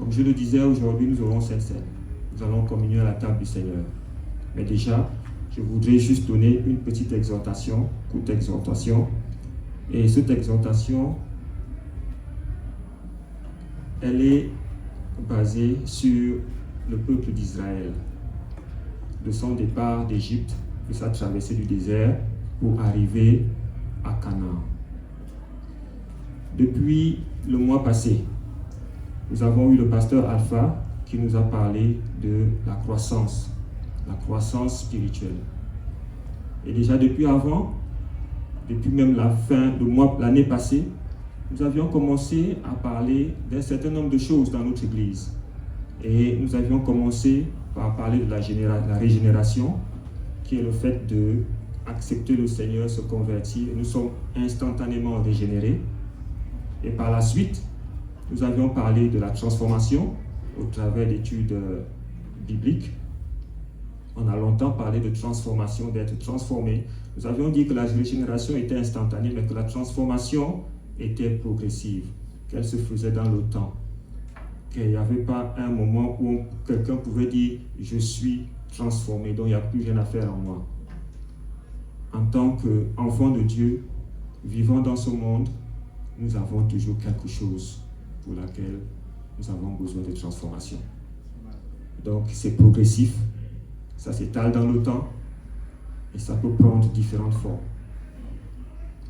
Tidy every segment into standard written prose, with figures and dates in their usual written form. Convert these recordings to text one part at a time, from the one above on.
Comme je le disais, aujourd'hui, nous aurons cette scène. Nous allons communier à la table du Seigneur. Mais déjà, je voudrais juste donner une petite exhortation, courte exhortation. Et cette exhortation, elle est basée sur le peuple d'Israël, de son départ d'Égypte, de sa traversée du désert pour arriver à Canaan. Depuis le mois passé, nous avons eu le pasteur Alpha qui nous a parlé de la croissance spirituelle. Et déjà depuis avant, depuis même la fin du mois, l'année passée, nous avions commencé à parler d'un certain nombre de choses dans notre Église. Et nous avions commencé par parler de la régénération, qui est le fait d'accepter le Seigneur, se convertir. Nous sommes instantanément régénérés. Et par la suite, nous avions parlé de la transformation au travers d'études bibliques. On a longtemps parlé de transformation, d'être transformé. Nous avions dit que la régénération était instantanée, mais que la transformation était progressive, qu'elle se faisait dans le temps. Qu'il n'y avait pas un moment où quelqu'un pouvait dire « je suis transformé, donc il n'y a plus rien à faire en moi ». En tant qu'enfant de Dieu, vivant dans ce monde, nous avons toujours quelque chose pour laquelle nous avons besoin de transformation. Donc c'est progressif, ça s'étale dans le temps et ça peut prendre différentes formes.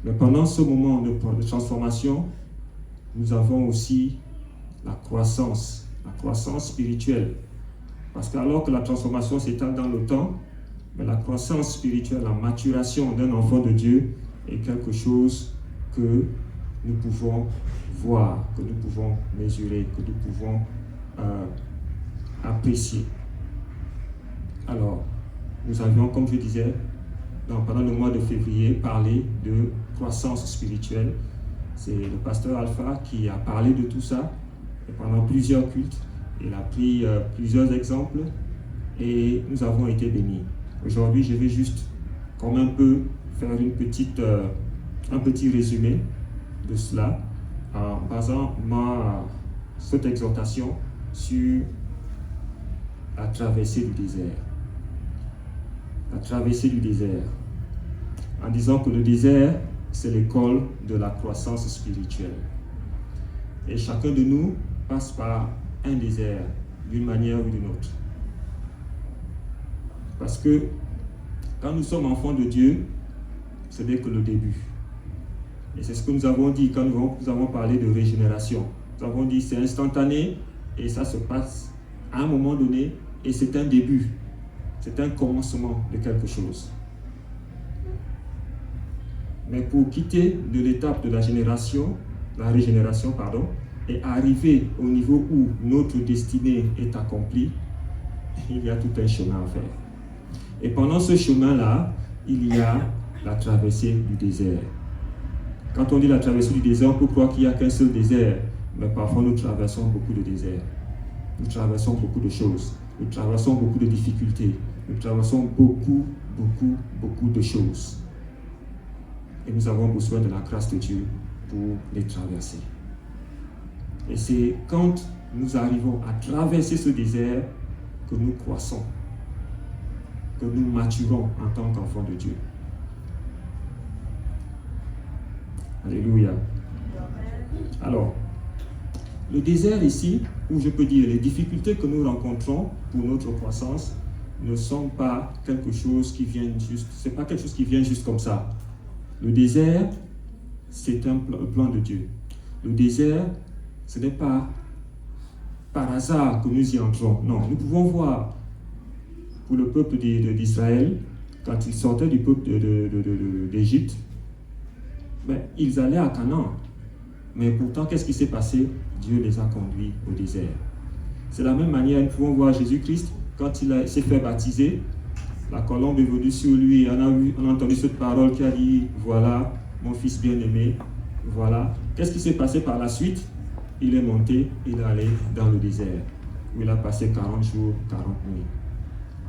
Mais pendant ce moment de transformation, nous avons aussi la croissance spirituelle. Parce qu'alors que la transformation s'étale dans le temps, mais la croissance spirituelle, la maturation d'un enfant de Dieu est quelque chose que nous pouvons voir, que nous pouvons mesurer, que nous pouvons apprécier. Alors, nous avions, comme je disais, pendant le mois de février, parlé de croissance spirituelle. C'est le pasteur Alpha qui a parlé de tout ça et pendant plusieurs cultes. Il a pris plusieurs exemples et nous avons été bénis. Aujourd'hui, je vais juste, comme un peu, faire un petit résumé de cela en basant cette exhortation sur la traversée du désert. La traversée du désert. En disant que le désert, c'est l'école de la croissance spirituelle. Et chacun de nous passe par un désert, d'une manière ou d'une autre. Parce que quand nous sommes enfants de Dieu, ce n'est que le début. Et c'est ce que nous avons dit quand nous avons parlé de régénération. Nous avons dit c'est instantané et ça se passe à un moment donné et c'est un début. C'est un commencement de quelque chose. Mais pour quitter de l'étape de la régénération, et arriver au niveau où notre destinée est accomplie, il y a tout un chemin à faire. Et pendant ce chemin-là, il y a la traversée du désert. Quand on dit la traversée du désert, on peut croire qu'il n'y a qu'un seul désert, mais parfois nous traversons beaucoup de déserts. Nous traversons beaucoup de choses. Nous traversons beaucoup de difficultés. Nous traversons beaucoup de choses. Et nous avons besoin de la grâce de Dieu pour les traverser. Et c'est quand nous arrivons à traverser ce désert que nous croissons, que nous maturons en tant qu'enfants de Dieu. Alléluia. Alors, le désert ici, où je peux dire les difficultés que nous rencontrons pour notre croissance, ne sont pas quelque chose qui vient juste, c'est pas quelque chose qui vient juste comme ça. Le désert, c'est un plan de Dieu. Le désert, ce n'est pas par hasard que nous y entrons. Non, nous pouvons voir pour le peuple d'Israël, quand ils sortaient du peuple d'Égypte, ils allaient à Canaan. Mais pourtant, qu'est-ce qui s'est passé? Dieu les a conduits au désert. C'est la même manière, nous pouvons voir Jésus-Christ, quand il s'est fait baptiser, la colombe est venue sur lui, et on a entendu cette parole qui a dit, voilà, mon fils bien-aimé, voilà. Qu'est-ce qui s'est passé par la suite? Il est monté, il est allé dans le désert, où il a passé 40 jours, 40 nuits.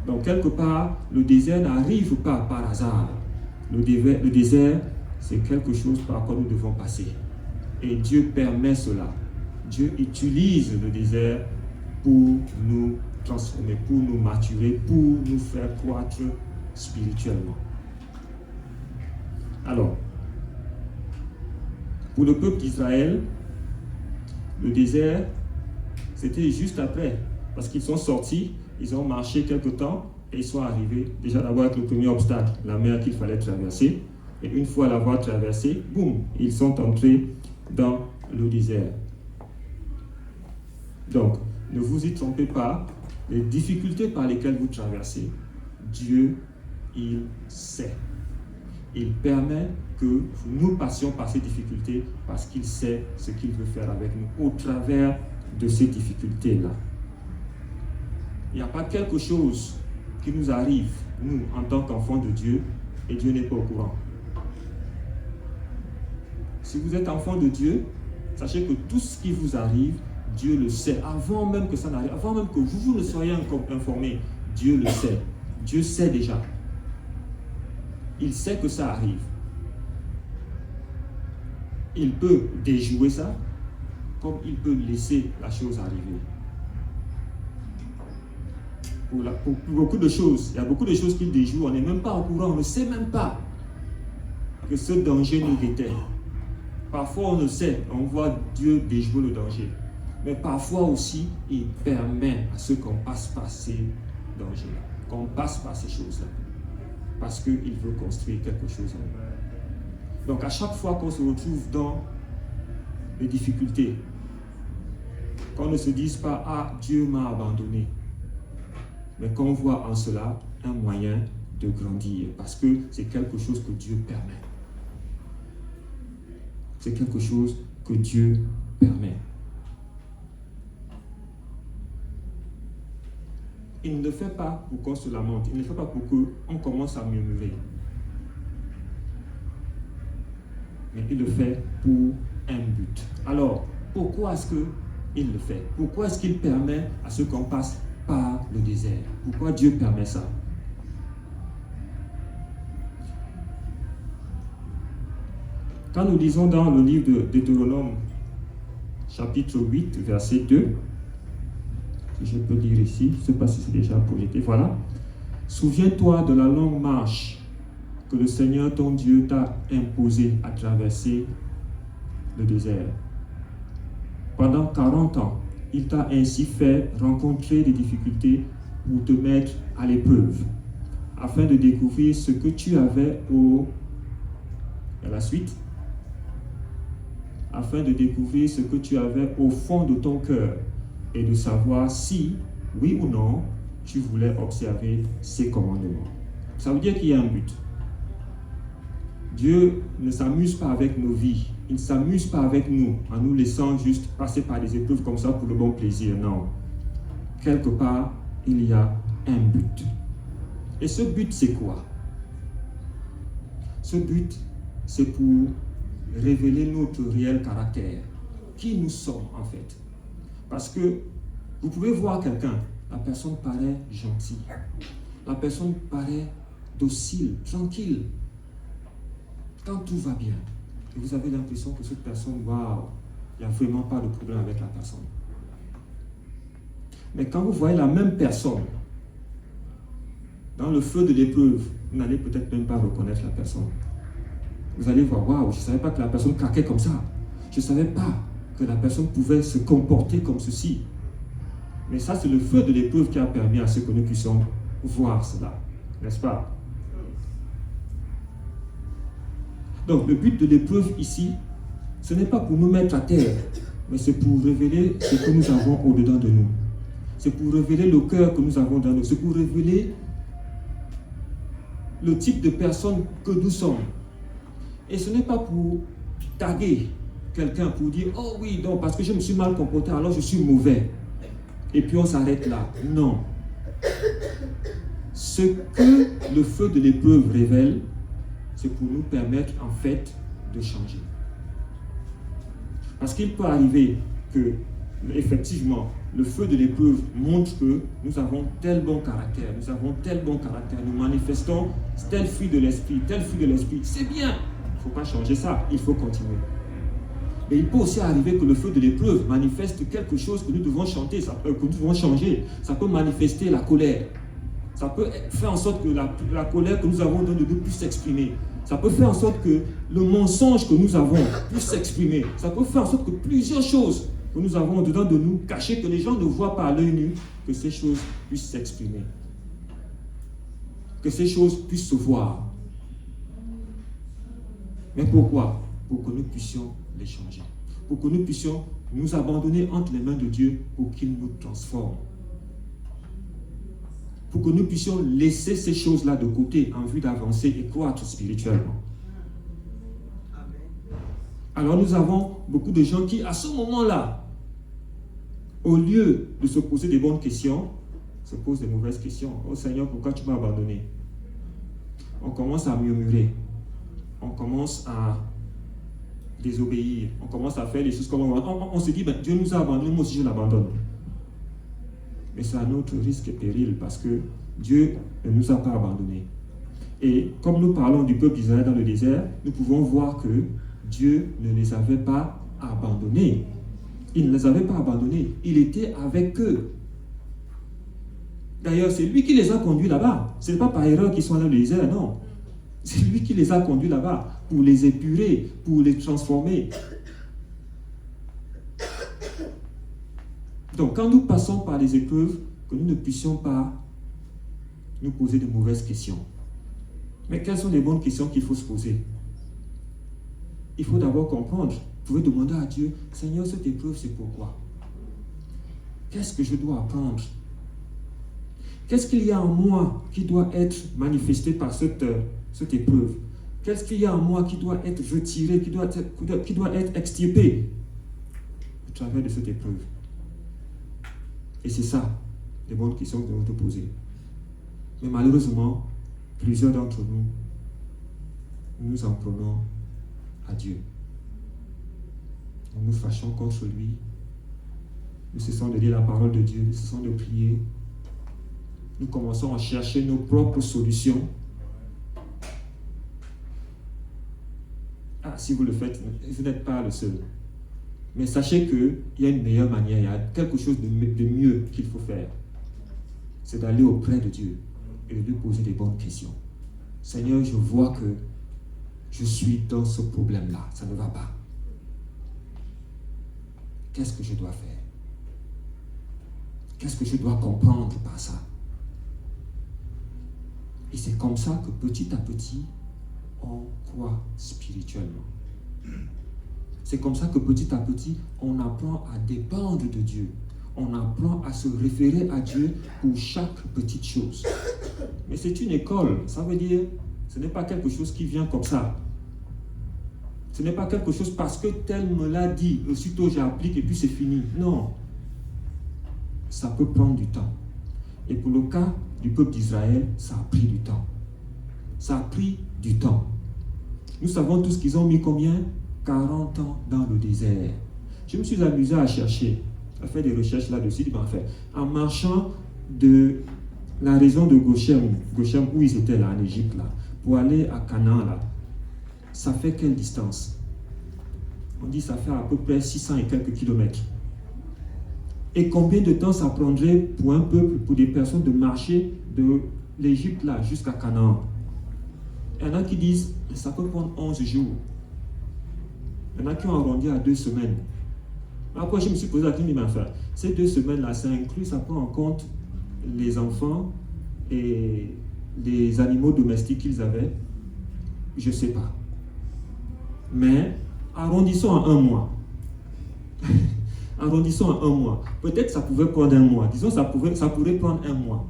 Donc, quelque part, le désert n'arrive pas par hasard. Le désert, c'est quelque chose par quoi nous devons passer. Et Dieu permet cela. Dieu utilise le désert pour nous transformer, pour nous maturer, pour nous faire croître spirituellement. Alors, pour le peuple d'Israël, le désert, c'était juste après, parce qu'ils sont sortis, ils ont marché quelque temps et ils sont arrivés déjà d'abord avec le premier obstacle, la mer qu'il fallait traverser. Et une fois l'avoir traversée, boum, ils sont entrés dans le désert. Donc, ne vous y trompez pas, les difficultés par lesquelles vous traversez, Dieu, il sait. Il permet que nous passions par ces difficultés parce qu'il sait ce qu'il veut faire avec nous au travers de ces difficultés-là. Il n'y a pas quelque chose qui nous arrive, nous, en tant qu'enfants de Dieu, et Dieu n'est pas au courant. Si vous êtes enfant de Dieu, sachez que tout ce qui vous arrive, Dieu le sait, avant même que ça n'arrive, avant même que vous ne soyez informé, Dieu le sait. Dieu sait déjà. Il sait que ça arrive. Il peut déjouer ça, comme il peut laisser la chose arriver. Pour beaucoup de choses, il y a beaucoup de choses qu'il déjoue, on n'est même pas au courant, on ne sait même pas que ce danger nous guettait. Parfois on le sait, on voit Dieu déjouer le danger. Mais parfois aussi, il permet à ce qu'on passe par ces dangers-là, qu'on passe par ces choses-là. Parce qu'il veut construire quelque chose en nous. Donc à chaque fois qu'on se retrouve dans les difficultés, qu'on ne se dise pas « Ah, Dieu m'a abandonné », mais qu'on voit en cela un moyen de grandir, parce que c'est quelque chose que Dieu permet. C'est quelque chose que Dieu permet. Il ne le fait pas pour qu'on se lamente, il ne le fait pas pour qu'on commence à murmurer. Mais il le fait pour un but. Alors, pourquoi est-ce qu'il le fait? Pourquoi est-ce qu'il permet à ce qu'on passe par le désert? Pourquoi Dieu permet ça? Quand nous lisons dans le livre de Deutéronome, chapitre 8, verset 2, si je peux lire ici, je ne sais pas si c'est déjà projeté, voilà. Souviens-toi de la longue marche que le Seigneur ton Dieu t'a imposée à traverser le désert. Pendant 40 ans, il t'a ainsi fait rencontrer des difficultés pour te mettre à l'épreuve, afin de découvrir ce que tu avais à la suite, afin de découvrir ce que tu avais au fond de ton cœur et de savoir si, oui ou non, tu voulais observer ses commandements. Ça veut dire qu'il y a un but. Dieu ne s'amuse pas avec nos vies. Il ne s'amuse pas avec nous en nous laissant juste passer par des épreuves comme ça pour le bon plaisir. Non. Quelque part, il y a un but. Et ce but, c'est quoi? Ce but, c'est pour révéler notre réel caractère. Qui nous sommes en fait. Parce que vous pouvez voir quelqu'un, la personne paraît gentille, la personne paraît docile, tranquille. Quand tout va bien, et vous avez l'impression que cette personne, waouh, il n'y a vraiment pas de problème avec la personne. Mais quand vous voyez la même personne dans le feu de l'épreuve, vous n'allez peut-être même pas reconnaître la personne. Vous allez voir, waouh, je ne savais pas que la personne craquait comme ça. Je ne savais pas que la personne pouvait se comporter comme ceci. Mais ça, c'est le feu de l'épreuve qui a permis à ce que nous puissions voir cela. N'est-ce pas? Donc, le but de l'épreuve ici, ce n'est pas pour nous mettre à terre, mais c'est pour révéler ce que nous avons au-dedans de nous. C'est pour révéler le cœur que nous avons dans nous. C'est pour révéler le type de personne que nous sommes. Et ce n'est pas pour taguer quelqu'un, pour dire « Oh oui, donc parce que je me suis mal comporté, alors je suis mauvais. » Et puis on s'arrête là. Non. Ce que le feu de l'épreuve révèle, c'est pour nous permettre en fait de changer. Parce qu'il peut arriver que, effectivement, le feu de l'épreuve montre que nous avons tel bon caractère, nous manifestons tel fruit de l'esprit, c'est bien. Il ne faut pas changer ça, il faut continuer. Mais il peut aussi arriver que le feu de l'épreuve manifeste quelque chose que nous devons chanter, que nous devons changer. Ça peut manifester la colère. Ça peut faire en sorte que la colère que nous avons dans nous puisse s'exprimer. Ça peut faire en sorte que le mensonge que nous avons puisse s'exprimer. Ça peut faire en sorte que plusieurs choses que nous avons dedans de nous, cachées, que les gens ne voient pas à l'œil nu, que ces choses puissent s'exprimer. Que ces choses puissent se voir. Mais pourquoi? Pour que nous puissions les changer. Pour que nous puissions nous abandonner entre les mains de Dieu pour qu'il nous transforme. Pour que nous puissions laisser ces choses-là de côté en vue d'avancer et croître spirituellement. Alors nous avons beaucoup de gens qui, à ce moment-là, au lieu de se poser des bonnes questions, se posent des mauvaises questions. Oh Seigneur, pourquoi tu m'as abandonné? On commence à murmurer. On commence à désobéir. On commence à faire les choses comme on se dit, ben, Dieu nous a abandonnés, moi aussi je l'abandonne. Mais c'est à notre risque et péril parce que Dieu ne nous a pas abandonnés. Et comme nous parlons du peuple d'Israël dans le désert, nous pouvons voir que Dieu ne les avait pas abandonnés. Il ne les avait pas abandonnés. Il était avec eux. D'ailleurs, c'est lui qui les a conduits là-bas. Ce n'est pas par erreur qu'ils sont dans le désert, non. C'est lui qui les a conduits là-bas pour les épurer, pour les transformer. Donc, quand nous passons par les épreuves, que nous ne puissions pas nous poser de mauvaises questions. Mais quelles sont les bonnes questions qu'il faut se poser? Il faut d'abord comprendre. Vous pouvez demander à Dieu, Seigneur, cette épreuve, c'est pourquoi? Qu'est-ce que je dois apprendre? Qu'est-ce qu'il y a en moi qui doit être manifesté par cette épreuve? Qu'est-ce qu'il y a en moi qui doit être retiré, qui doit être extirpé au travers de cette épreuve? Et c'est ça, les bonnes questions que nous devons te poser. Mais malheureusement, plusieurs d'entre nous, nous en prenons à Dieu. Nous nous fâchons contre lui. Nous cessons de lire la parole de Dieu, nous cessons de prier. Nous commençons à chercher nos propres solutions. Ah, si vous le faites, vous n'êtes pas le seul. Mais sachez qu'il y a une meilleure manière, il y a quelque chose de mieux qu'il faut faire. C'est d'aller auprès de Dieu et de lui poser des bonnes questions. Seigneur, je vois que je suis dans ce problème-là, ça ne va pas. Qu'est-ce que je dois faire? Qu'est-ce que je dois comprendre par ça? Et c'est comme ça que petit à petit, on croît spirituellement. C'est comme ça que petit à petit, on apprend à dépendre de Dieu. On apprend à se référer à Dieu pour chaque petite chose. Mais c'est une école. Ça veut dire, ce n'est pas quelque chose qui vient comme ça. Ce n'est pas quelque chose parce que tel me l'a dit, aussitôt j'applique et puis c'est fini. Non. Ça peut prendre du temps. Et pour le cas du peuple d'Israël, ça a pris du temps. Ça a pris du temps. Nous savons tous qu'ils ont mis combien? 40 ans dans le désert. Je me suis amusé à chercher, à faire des recherches là-dessus. En marchant de la région de Goshen où ils étaient là, en Égypte, là, pour aller à Canaan, là, ça fait quelle distance? On dit que ça fait à peu près 600 et quelques kilomètres. Et combien de temps ça prendrait pour un peuple, pour des personnes de marcher de l'Égypte là jusqu'à Canaan? Il y en a qui disent que ça peut prendre 11 jours. Il y en a qui ont arrondi à 2 semaines. Après, je me suis posé la question, mais enfin, ces 2 semaines-là, ça inclut, ça prend en compte les enfants et les animaux domestiques qu'ils avaient? Je ne sais pas. Mais arrondissons à 1 mois. Arrondissons à 1 mois. Peut-être ça pouvait prendre 1 mois. Disons ça pourrait prendre 1 mois.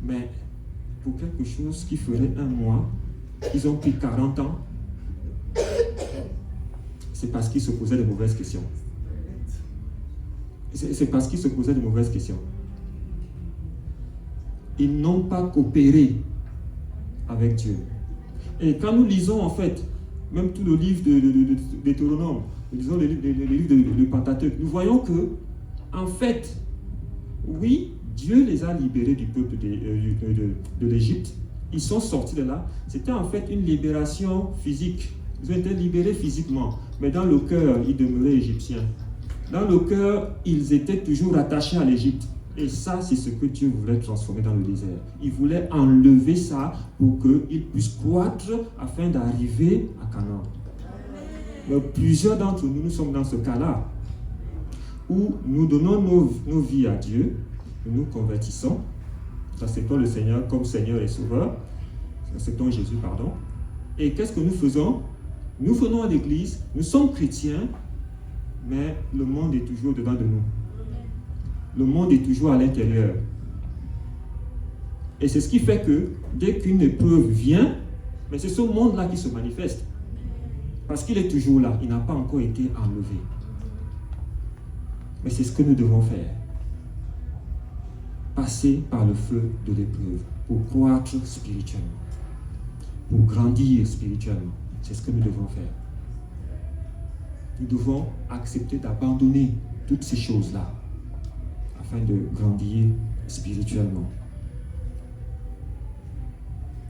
Mais pour quelque chose qui ferait 1 mois, ils ont pris 40 ans. C'est parce qu'ils se posaient de mauvaises questions. C'est parce qu'ils se posaient de mauvaises questions. Ils n'ont pas coopéré avec Dieu. Et quand nous lisons en fait, même tout le livre de Deutéronome, nous lisons le livre de Pentateuque, nous voyons que, en fait, oui, Dieu les a libérés du peuple de l'Égypte. Ils sont sortis de là. C'était en fait une libération physique. Ils ont été libérés physiquement, mais dans le cœur, ils demeuraient égyptiens. Dans le cœur, ils étaient toujours attachés à l'Égypte. Et ça, c'est ce que Dieu voulait transformer dans le désert. Il voulait enlever ça pour qu'ils puissent croître afin d'arriver à Canaan. Mais plusieurs d'entre nous, nous sommes dans ce cas-là, où nous donnons nos vies à Dieu, nous nous convertissons, nous acceptons le Seigneur comme Seigneur et Sauveur, nous acceptons Jésus, pardon. Et qu'est-ce que nous faisons? Nous venons à l'église, nous sommes chrétiens, mais le monde est toujours dedans de nous. Le monde est toujours à l'intérieur. Et c'est ce qui fait que dès qu'une épreuve vient, mais c'est ce monde-là qui se manifeste. Parce qu'il est toujours là, il n'a pas encore été enlevé. Mais c'est ce que nous devons faire. Passer par le feu de l'épreuve pour croître spirituellement, pour grandir spirituellement. C'est ce que nous devons faire. Nous devons accepter d'abandonner toutes ces choses-là afin de grandir spirituellement.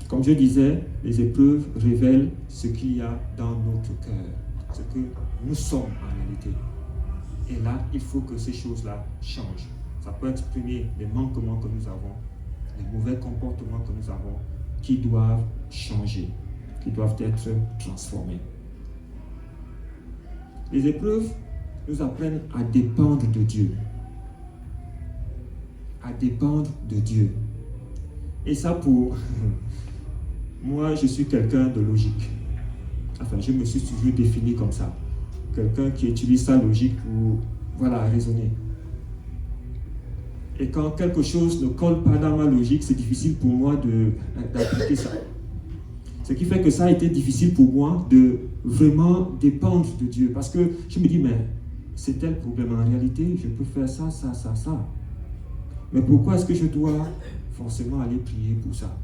Comme je disais, les épreuves révèlent ce qu'il y a dans notre cœur, ce que nous sommes en réalité. Et là, il faut que ces choses-là changent. Ça peut exprimer les manquements que nous avons, les mauvais comportements que nous avons, qui doivent changer, qui doivent être transformés. Les épreuves nous apprennent à dépendre de Dieu. À dépendre de Dieu. Et ça pour... Moi, je suis quelqu'un de logique. Enfin, je me suis toujours défini comme ça. Quelqu'un qui utilise sa logique pour, raisonner. Et quand quelque chose ne colle pas dans ma logique, c'est difficile pour moi d'appliquer ça. Ce qui fait que ça a été difficile pour moi de vraiment dépendre de Dieu. Parce que je me dis, mais c'est tel problème. En réalité, je peux faire ça, ça, ça, ça. Mais pourquoi est-ce que je dois forcément aller prier pour ça?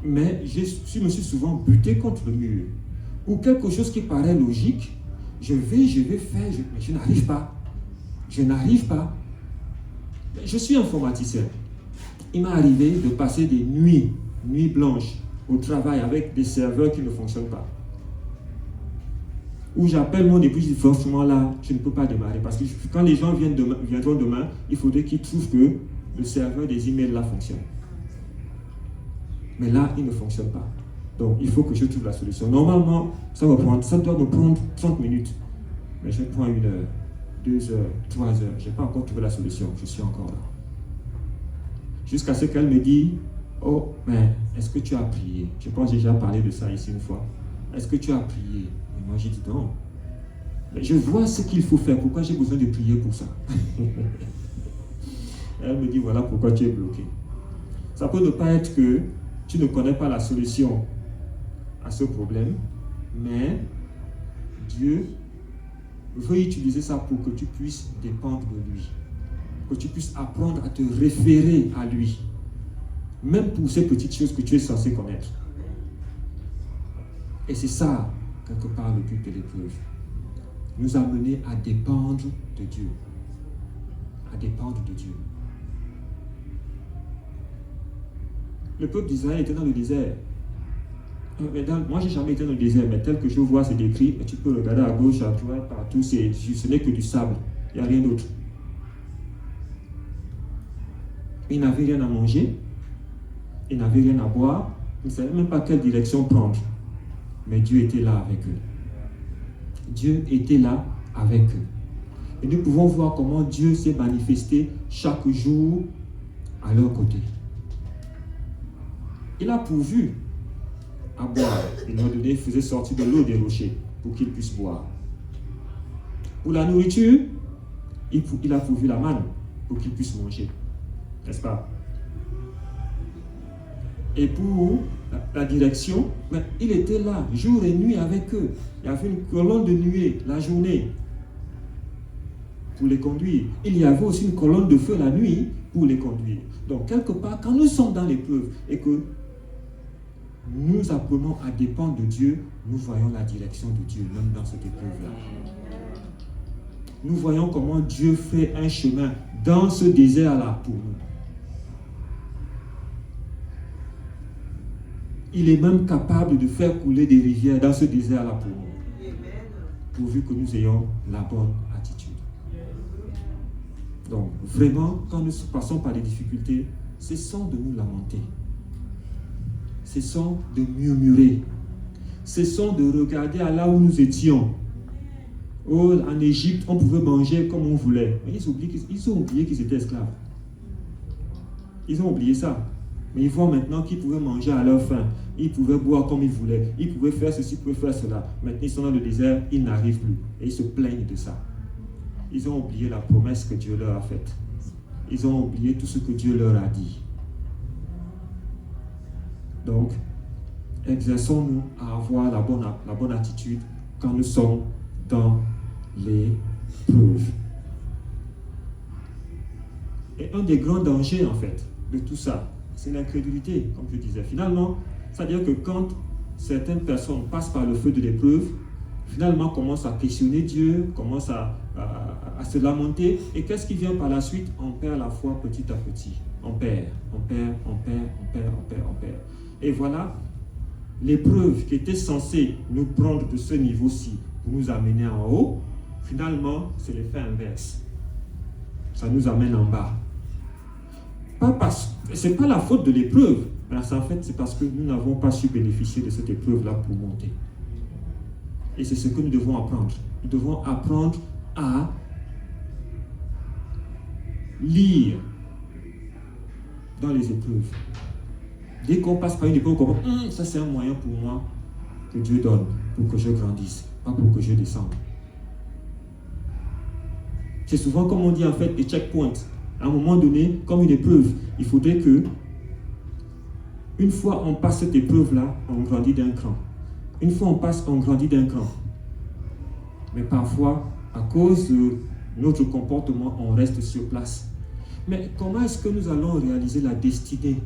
Mais je me suis souvent buté contre le mur. Ou quelque chose qui paraît logique, je vais faire, mais je n'arrive pas. Je n'arrive pas. Je suis informaticien. Il m'est arrivé de passer des nuits blanches au travail avec des serveurs qui ne fonctionnent pas. Où j'appelle mon épouse, je dis franchement là, je ne peux pas démarrer. Parce que quand les gens viendront demain, il faudrait qu'ils trouvent que le serveur des emails là fonctionne. Mais là, il ne fonctionne pas. Donc, il faut que je trouve la solution. Normalement, ça doit me prendre 30 minutes. Mais je prends 1 heure, 2 heures, 3 heures. Je n'ai pas encore trouvé la solution. Je suis encore là. Jusqu'à ce qu'elle me dise, oh, mais est-ce que tu as prié? Je pense que j'ai déjà parlé de ça ici une fois. Est-ce que tu as prié? Et moi, j'ai dit non. Mais je vois ce qu'il faut faire. Pourquoi j'ai besoin de prier pour ça? Elle me dit, voilà pourquoi tu es bloqué. Ça peut ne pas être que tu ne connais pas la solution à ce problème, mais Dieu veut utiliser ça pour que tu puisses dépendre de lui, que tu puisses apprendre à te référer à lui, même pour ces petites choses que tu es censé connaître. Et c'est ça, quelque part, le but de l'épreuve. Nous amener à dépendre de Dieu. À dépendre de Dieu. Le peuple d'Israël était dans le désert. Moi, je n'ai jamais été dans le désert, mais tel que je vois, c'est décrit. Tu peux regarder à gauche, à droite, partout. Ce n'est que du sable. Il n'y a rien d'autre. Ils n'avaient rien à manger. Ils n'avaient rien à boire. Ils ne savaient même pas quelle direction prendre. Mais Dieu était là avec eux. Dieu était là avec eux. Et nous pouvons voir comment Dieu s'est manifesté chaque jour à leur côté. Il a pourvu à boire. Il leur donnait, il faisait sortir de l'eau des rochers pour qu'ils puissent boire. Pour la nourriture, il a pourvu la manne pour qu'ils puissent manger. N'est-ce pas? Et pour la direction, mais il était là, jour et nuit avec eux. Il y avait une colonne de nuée la journée pour les conduire. Il y avait aussi une colonne de feu la nuit pour les conduire. Donc, quelque part, quand nous sommes dans l'épreuve et que nous apprenons à dépendre de Dieu, nous voyons la direction de Dieu, même dans cette épreuve-là. Nous voyons comment Dieu fait un chemin dans ce désert-là pour nous. Il est même capable de faire couler des rivières dans ce désert-là pour nous. Pourvu que nous ayons la bonne attitude. Donc, vraiment, quand nous passons par des difficultés, cessons de nous lamenter. Cessons de murmurer. Cessons de regarder à là où nous étions. Oh, en Égypte, on pouvait manger comme on voulait. Mais ils ont oublié qu'ils étaient esclaves. Ils ont oublié ça. Mais ils voient maintenant qu'ils pouvaient manger à leur faim. Ils pouvaient boire comme ils voulaient. Ils pouvaient faire ceci, ils pouvaient faire cela. Maintenant, ils sont dans le désert, ils n'arrivent plus. Et ils se plaignent de ça. Ils ont oublié la promesse que Dieu leur a faite. Ils ont oublié tout ce que Dieu leur a dit. Donc, exerçons-nous à avoir la bonne attitude quand nous sommes dans les preuves. Et un des grands dangers, en fait, de tout ça, c'est l'incrédulité, comme je disais. Finalement, c'est-à-dire que quand certaines personnes passent par le feu de l'épreuve, finalement commencent à questionner Dieu, commencent à se lamenter, et qu'est-ce qui vient par la suite? On perd la foi petit à petit. On perd. Et voilà, l'épreuve qui était censée nous prendre de ce niveau-ci pour nous amener en haut, finalement, c'est l'effet inverse. Ça nous amène en bas. Ce n'est pas la faute de l'épreuve, mais en fait, c'est parce que nous n'avons pas su bénéficier de cette épreuve-là pour monter. Et c'est ce que nous devons apprendre. Nous devons apprendre à lire dans les épreuves. Dès qu'on passe par une épreuve, on comprend, ça c'est un moyen pour moi que Dieu donne pour que je grandisse, pas pour que je descende. C'est souvent comme on dit en fait des checkpoints. À un moment donné, comme une épreuve, il faudrait que, une fois on passe cette épreuve-là, on grandit d'un cran. Une fois on passe, on grandit d'un cran. Mais parfois, à cause de notre comportement, on reste sur place. Mais comment est-ce que nous allons réaliser la destinée